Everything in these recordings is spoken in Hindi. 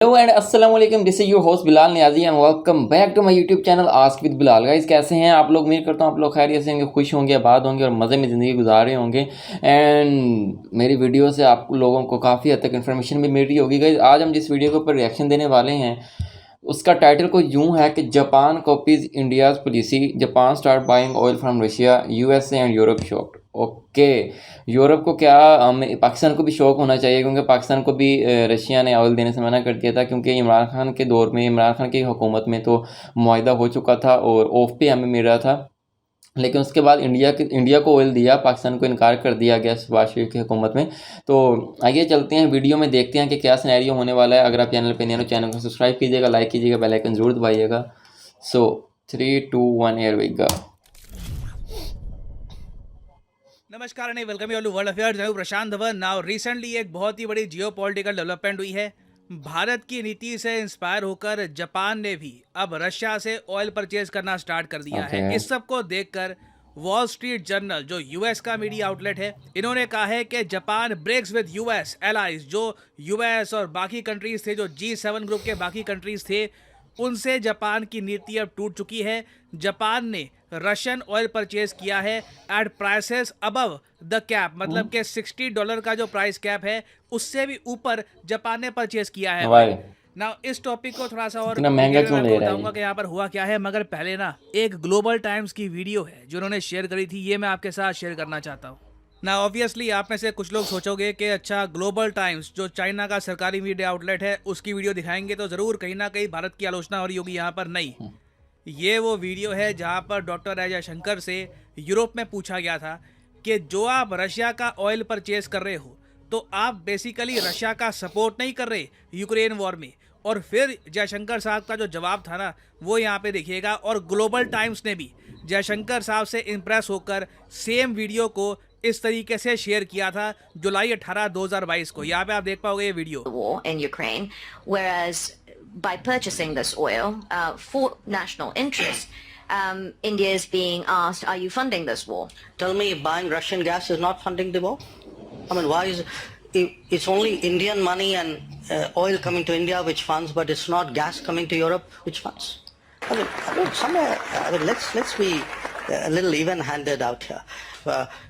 हेलो एंड अस्सलाम वालेकुम, this is your host Bilal Niazi and welcome back to my YouTube channel ask with Bilal. Guys, कैसे हैं आप लोग? उम्मीद करता हूँ आप लोग खैरियत से होंगे, खुश होंगे, आबाद होंगे और मज़े में ज़िंदगी गुजार रहे होंगे। एंड मेरी वीडियो से आप लोगों को काफ़ी हद तक इन्फॉर्मेशन भी मिल रही होगी। गाइस, आज हम जिस वीडियो के ऊपर रिएक्शन देने वाले हैं उसका टाइटल को यूं है कि Japan copies India's policy, Japan start buying oil from Russia, USA and Europe shocked. Okay, Europe को क्या, पाकिस्तान को भी शौक होना चाहिए क्योंकि पाकिस्तान को भी रशिया ने ऑयल देने से मना कर दिया था क्योंकि इमरान खान के दौर में, इमरान खान की हुकूमत में तो मुआहदा हो चुका था और ऑफ पे हमें मिल रहा था। लेकिन उसके बाद इंडिया को ऑयल दिया, पाकिस्तान को इनकार कर दिया गया शहबाज शरीफ की हुकूमत में। तो आइए चलते हैं वीडियो में, देखते हैं कि क्या सिनेरियो होने वाला है। अगर आप चैनल पे नए हो, चैनल को सब्सक्राइब कीजिएगा, लाइक कीजिएगा, बेल आइकन जरूर दबाइएगा। सो 3 2 1 हियर वी गो। नमस्कार and welcome you to world affairs. मैं हूं प्रशांत धवन। नाउ रिसेंटली एक बहुत ही बड़ी जियोपॉलिटिकल डेवलपमेंट हुई है। भारत की नीति से इंस्पायर होकर जापान ने भी अब रशिया से ऑयल परचेज करना स्टार्ट कर दिया है। इस सब को देखकर वॉल स्ट्रीट जर्नल, जो यूएस का मीडिया आउटलेट है, इन्होंने कहा है कि Japan breaks with US allies. जो यूएस और बाकी कंट्रीज थे, जो G7 ग्रुप के बाकी कंट्रीज थे, उनसे जापान की नीति अब टूट चुकी है। जापान ने रशियन ऑयल परचेज किया है at prices above the cap, मतलब कि $60 का जो प्राइस कैप है उससे भी ऊपर जापान ने परचेज किया है। ना इस टॉपिक को थोड़ा सा और महंगा क्यों ले रहा है? बताऊंगा कि यहाँ पर हुआ क्या है, मगर पहले ना एक ग्लोबल टाइम्स की वीडियो है जो उन्होंने शेयर करी थी, ये मैं आपके साथ शेयर करना चाहता हूँ। ना ऑब्वियसली आप में से कुछ लोग सोचोगे कि अच्छा, ग्लोबल टाइम्स जो चाइना का सरकारी मीडिया आउटलेट है उसकी वीडियो दिखाएंगे तो ज़रूर कहीं ना कहीं भारत की आलोचना हो रही होगी। यहाँ पर नहीं, ये वो वीडियो है जहाँ पर डॉक्टर अजय शंकर से यूरोप में पूछा गया था कि जो आप रशिया का ऑयल परचेज कर रहे हो तो आप बेसिकली रशिया का सपोर्ट नहीं कर रहे यूक्रेन वॉर में। और फिर जयशंकर साहब का जो जवाब था ना, वो यहाँ पे देखिएगा। और ग्लोबल टाइम्स ने भी जयशंकर साहब से इम्प्रेस होकर सेम वीडियो को इस तरीके से शेयर किया था जुलाई 18, 2022 को। यहाँ पे आप देख पाओगे ये video. War in Ukraine, whereas by purchasing this oil for national interest, India is being asked, "Are you funding this war?" Tell me, buying Russian gas is not funding the war? I mean, why is it's only Indian money and oil coming to India which funds, but it's not gas coming to Europe which funds? I mean somewhere, let's be a little even-handed out here.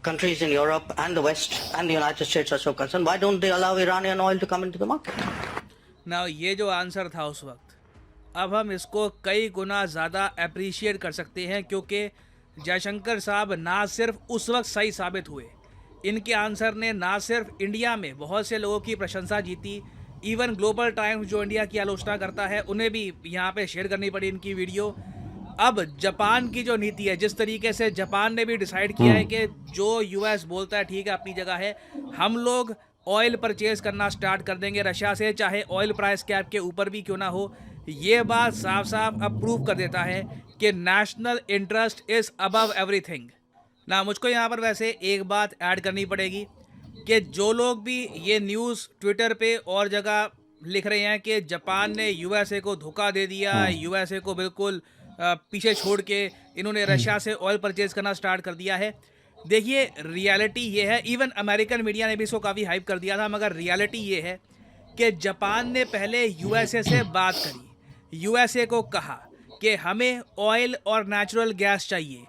Countries in Europe and the West and the United States are so concerned. Why don't they allow Iranian oil to come into the market? ना ये जो आंसर था उस वक्त, अब हम इसको कई गुना ज़्यादा अप्रिशिएट कर सकते हैं क्योंकि जयशंकर साहब ना सिर्फ उस वक्त सही साबित हुए, इनके आंसर ने ना सिर्फ इंडिया में बहुत से लोगों की प्रशंसा जीती, इवन ग्लोबल टाइम्स जो इंडिया की आलोचना करता है उन्हें भी यहाँ पे शेयर करनी पड़ी इनकी वीडियो। अब जापान की जो नीति है, जिस तरीके से जापान ने भी डिसाइड किया है कि जो यूएस बोलता है ठीक है, अपनी जगह है, हम लोग ऑयल परचेज करना स्टार्ट कर देंगे रशिया से, चाहे ऑयल प्राइस कैप के ऊपर भी क्यों ना हो। ये बात साफ साफ अब प्रूव कर देता है कि national interest is above everything. ना मुझको यहाँ पर वैसे एक बात ऐड करनी पड़ेगी कि जो लोग भी ये न्यूज़ ट्विटर पे और जगह लिख रहे हैं कि जापान ने यूएसए को धोखा दे दिया, यूएसए को बिल्कुल पीछे छोड़ के इन्होंने रशिया से ऑयल परचेज करना स्टार्ट कर दिया है, देखिए रियलिटी ये है, इवन अमेरिकन मीडिया ने भी इसको काफ़ी हाइप कर दिया था, मगर रियलिटी ये है कि जापान ने पहले यूएसए से बात करी, यूएसए को कहा कि हमें ऑयल और नेचुरल गैस चाहिए,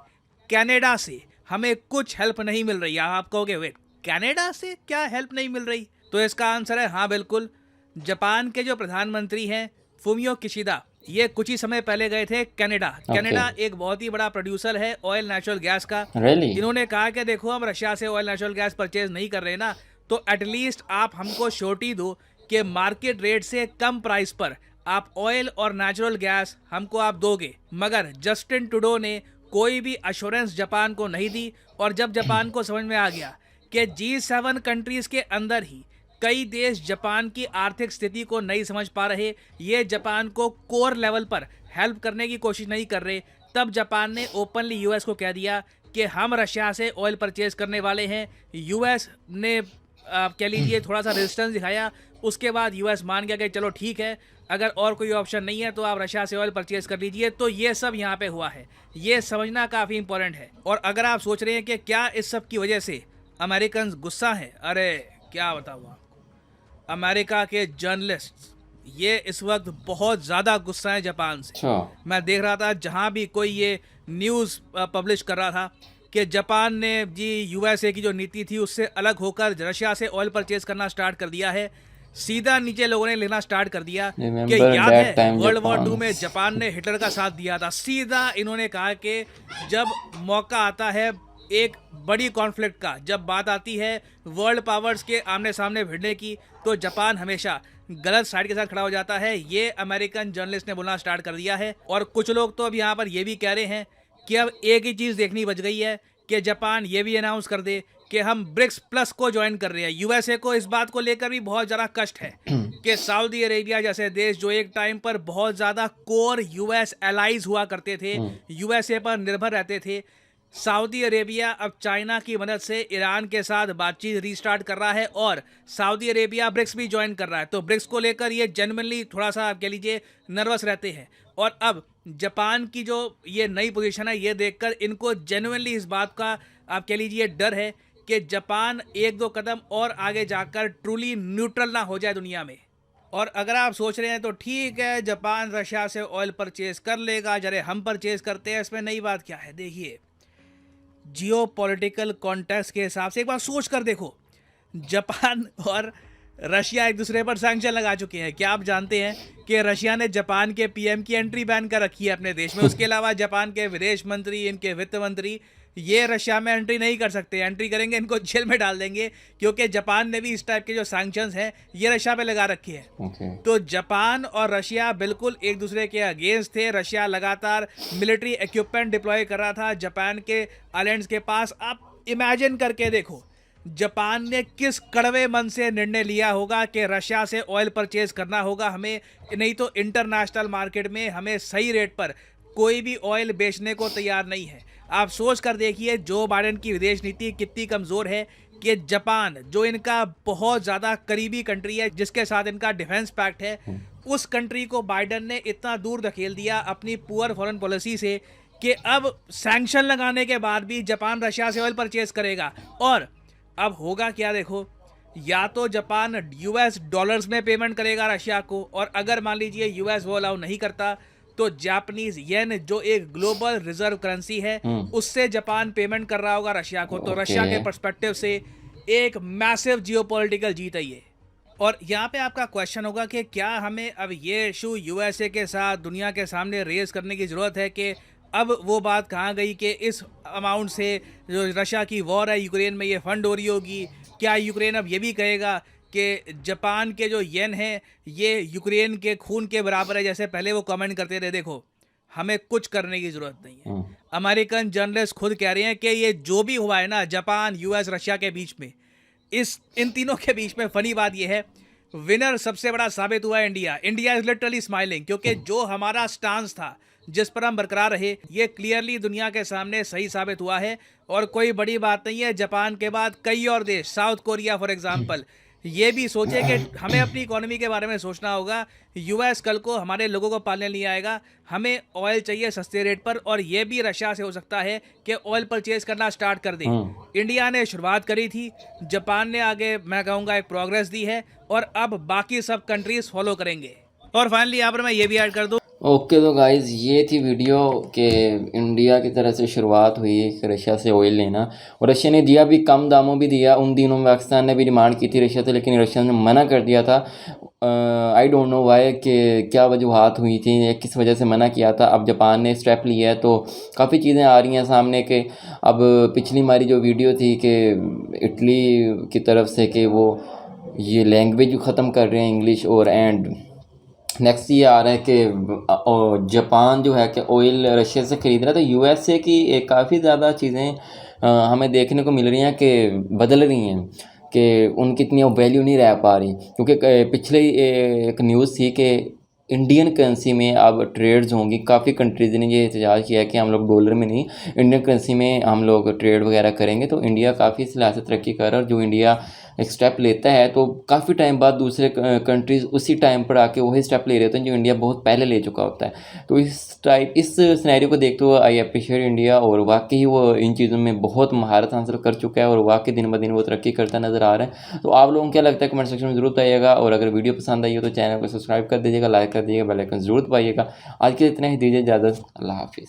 कनाडा से हमें कुछ हेल्प नहीं मिल रही। आप कहोगे वेट, कनाडा से क्या हेल्प नहीं मिल रही? तो इसका आंसर है हाँ, बिल्कुल। जापान के जो प्रधानमंत्री हैं फुमियो किशिदा, ये कुछ ही समय पहले गए थे कनाडा। कनाडा एक बहुत ही बड़ा प्रोड्यूसर है ऑयल नेचुरल गैस का। इन्होंने कहा कि देखो, हम रशिया से ऑयल नेचुरल गैस परचेज नहीं कर रहे ना, तो एटलीस्ट आप हमको श्योरिटी दो कि मार्केट रेट से कम प्राइस पर आप ऑयल और नेचुरल गैस हमको आप दोगे। मगर जस्टिन ट्रूडो ने कोई भी अश्योरेंस जापान को नहीं दी। और जब जापान को समझ में आ गया कि G7 कंट्रीज के अंदर ही कई देश जापान की आर्थिक स्थिति को नहीं समझ पा रहे, ये जापान को कोर लेवल पर हेल्प करने की कोशिश नहीं कर रहे, तब जापान ने ओपनली यूएस को कह दिया कि हम रशिया से ऑयल परचेज करने वाले हैं। यूएस ने कह लीजिए थोड़ा सा रेजिस्टेंस दिखाया, उसके बाद यूएस मान गया कि चलो ठीक है, अगर और कोई ऑप्शन नहीं है तो आप रशिया से ऑयल परचेज कर लीजिए। तो ये सब यहाँ पे हुआ है, ये समझना काफ़ी इंपॉर्टेंट है। और अगर आप सोच रहे हैं कि क्या इस सब की वजह से अमेरिकन गुस्सा है, अरे क्या बताऊँ आपको, अमेरिका के जर्नलिस्ट ये इस वक्त बहुत ज़्यादा गुस्सा है जापान से। अच्छा। मैं देख रहा था जहाँ भी कोई ये न्यूज़ पब्लिश कर रहा था कि जापान ने जी यूएसए की जो नीति थी उससे अलग होकर रशिया से ऑयल परचेज करना स्टार्ट कर दिया है। सीधा नीचे लोगों ने लेना स्टार्ट कर दिया कि Remember याद that है time वर्ल्ड वॉर Japan. 2 में जापान ने हिटलर का साथ दिया था। सीधा इन्होंने कहा कि जब मौका आता है एक बड़ी कॉन्फ्लिक्ट का, जब बात आती है वर्ल्ड पावर्स के आमने सामने भिड़ने की, तो जापान हमेशा गलत साइड के साथ खड़ा हो जाता है। ये अमेरिकन जर्नलिस्ट ने बोलना स्टार्ट कर दिया है। और कुछ लोग तो अब यहाँ पर ये भी कह रहे हैं कि अब एक ही चीज़ देखनी बच गई है कि जापान ये भी अनाउंस कर दे कि हम ब्रिक्स प्लस को ज्वाइन कर रहे हैं। यूएसए को इस बात को लेकर भी बहुत ज़्यादा कष्ट है कि सऊदी अरेबिया जैसे देश जो एक टाइम पर बहुत ज़्यादा कोर यूएस एलाइज हुआ करते थे, यूएसए पर निर्भर रहते थे, सऊदी अरेबिया अब चाइना की मदद से ईरान के साथ बातचीत रीस्टार्ट कर रहा है और सऊदी अरेबिया ब्रिक्स भी ज्वाइन कर रहा है। तो ब्रिक्स को लेकर ये जेन्युइनली थोड़ा सा आप कह लीजिए नर्वस रहते हैं। और अब जापान की जो ये नई पोजीशन है ये देखकर इनको जेन्युइनली इस बात का आप कह लीजिए डर है कि जापान एक दो कदम और आगे जाकर ट्रूली न्यूट्रल ना हो जाए दुनिया में। और अगर आप सोच रहे हैं तो ठीक है, जापान रशिया से ऑयल परचेज कर लेगा, जरे हम परचेज करते हैं, इसमें नई बात क्या है। देखिए जियो पॉलिटिकल कॉन्टेक्स्ट के हिसाब से एक बार सोच कर देखो, जापान और रशिया एक दूसरे पर सैंक्शन लगा चुके हैं। क्या आप जानते हैं कि रशिया ने जापान के पीएम की एंट्री बैन कर रखी है अपने देश में। उसके अलावा जापान के विदेश मंत्री, इनके वित्त मंत्री ये रशिया में एंट्री नहीं कर सकते। एंट्री करेंगे इनको जेल में डाल देंगे, क्योंकि जापान ने भी इस टाइप के जो सैंक्शंस हैं ये रशिया पे लगा रखे हैं। Okay. तो जापान और रशिया बिल्कुल एक दूसरे के अगेंस्ट थे। रशिया लगातार मिलिट्री इक्विपमेंट डिप्लॉय कर रहा था जापान के आइलैंड्स के पास। आप इमेजिन करके देखो जापान ने किस कड़वे मन से निर्णय लिया होगा कि रशिया से ऑयल परचेज करना होगा हमें, नहीं तो इंटरनेशनल मार्केट में हमें सही रेट पर कोई भी ऑयल बेचने को तैयार नहीं है। आप सोच कर देखिए जो बाइडेन की विदेश नीति कितनी कमज़ोर है कि जापान जो इनका बहुत ज़्यादा करीबी कंट्री है, जिसके साथ इनका डिफेंस पैक्ट है, उस कंट्री को बाइडेन ने इतना दूर धकेल दिया अपनी पुअर फॉरेन पॉलिसी से कि अब सैंक्शन लगाने के बाद भी जापान रशिया से ऑयल परचेज करेगा। और अब होगा क्या देखो, या तो जापान यूएस डॉलर्स में पेमेंट करेगा रशिया को, और अगर मान लीजिए यूएस वो अलाउ नहीं करता तो जापानीज येन जो एक ग्लोबल रिजर्व करेंसी है उससे जापान पेमेंट कर रहा होगा रशिया को। तो रशिया के पर्सपेक्टिव से एक मैसिव जियोपॉलिटिकल जीत है ये। और यहाँ पे आपका क्वेश्चन होगा कि क्या हमें अब ये इशू यूएसए के साथ दुनिया के सामने रेज करने की ज़रूरत है कि अब वो बात कहाँ गई कि इस अमाउंट से जो रशिया की वॉर है यूक्रेन में ये फंड हो रही होगी। क्या यूक्रेन अब ये भी कहेगा कि जापान के जो येन हैं ये यूक्रेन के खून के बराबर है, जैसे पहले वो कमेंट करते रहे। देखो हमें कुछ करने की ज़रूरत नहीं है। अमेरिकन जर्नलिस्ट खुद कह रहे हैं कि ये जो भी हुआ है ना जापान यूएस रशिया के बीच में, इन तीनों के बीच में फ़नी बात ये है विनर सबसे बड़ा साबित हुआ है India. India is literally smiling, क्योंकि जो हमारा स्टांस था जिस पर हम बरकरार रहे ये क्लियरली दुनिया के सामने सही साबित हुआ है। और कोई बड़ी बात नहीं है, जापान के बाद कई और देश, साउथ कोरिया फॉर एग्जांपल, ये भी सोचे कि हमें अपनी इकोनॉमी के बारे में सोचना होगा। यूएस कल को हमारे लोगों को पालने नहीं आएगा, हमें ऑयल चाहिए सस्ते रेट पर, और ये भी रशिया से हो सकता है कि ऑयल परचेज करना स्टार्ट कर दे। इंडिया ने शुरुआत करी थी, जापान ने आगे मैं कहूँगा एक प्रोग्रेस दी है, और अब बाकी सब कंट्रीज फॉलो करेंगे। और फाइनली यहाँ पर मैं ये भी ऐड कर दूँ, ओके तो गाइज़ ये थी वीडियो कि इंडिया की तरफ से शुरुआत हुई कि रशिया से ऑयल लेना, और रशिया ने दिया भी, कम दामों भी दिया। उन दिनों में पाकिस्तान ने भी डिमांड की थी रशिया से, लेकिन रशिया ने मना कर दिया था। आई डोंट नो वाई कि क्या वजूहात हुई थी या किस वजह से मना किया था। अब जापान ने स्टेप लिया है तो काफ़ी चीज़ें आ रही हैं सामने के। अब पिछली हमारी जो वीडियो थी कि इटली की तरफ से कि वो ये लैंग्वेज ख़त्म कर रहे हैं इंग्लिश, और एंड नेक्स्ट ये आ रहा है कि जापान जो है कि ऑयल रशिया से ख़रीद रहा है। तो यूएसए की काफ़ी ज़्यादा चीज़ें हमें देखने को मिल रही हैं कि बदल रही हैं, कि उनकी इतनी वैल्यू नहीं रह पा रही। क्योंकि पिछले एक न्यूज़ थी कि इंडियन करेंसी में अब ट्रेड्स होंगी। काफ़ी कंट्रीज़ ने ये एहतजाज किया कि हम लोग डॉलर में नहीं, इंडियन करेंसी में हम लोग ट्रेड वगैरह करेंगे। तो इंडिया काफ़ी इस लिहाज से तरक्की कर रहा है, और जो इंडिया एक स्टेप लेता है तो काफ़ी टाइम बाद दूसरे कंट्रीज़ उसी टाइम पर आके वही स्टेप ले रहे होते हैं जो इंडिया बहुत पहले ले चुका होता है। तो इस सिनेरियो को देखते हुए आई अप्रिशिएट इंडिया, और वाकई वो इन चीज़ों में बहुत महारत हासिल कर चुका है और वाकई दिन ब दिन वो तरक्की करता नज़र आ रहा है। तो आप लोगों को क्या लगता है कमेंट सेक्शन में ज़रूर बताइएगा, और अगर वीडियो पसंद आई हो तो चैनल को सब्सक्राइब कर दीजिएगा, लाइक कर दीजिएगा, बेल आइकन ज़रूर दबाइएगा। आज के लिए इतना ही, दीजिए इजाज़त, अल्लाह हाफिज़।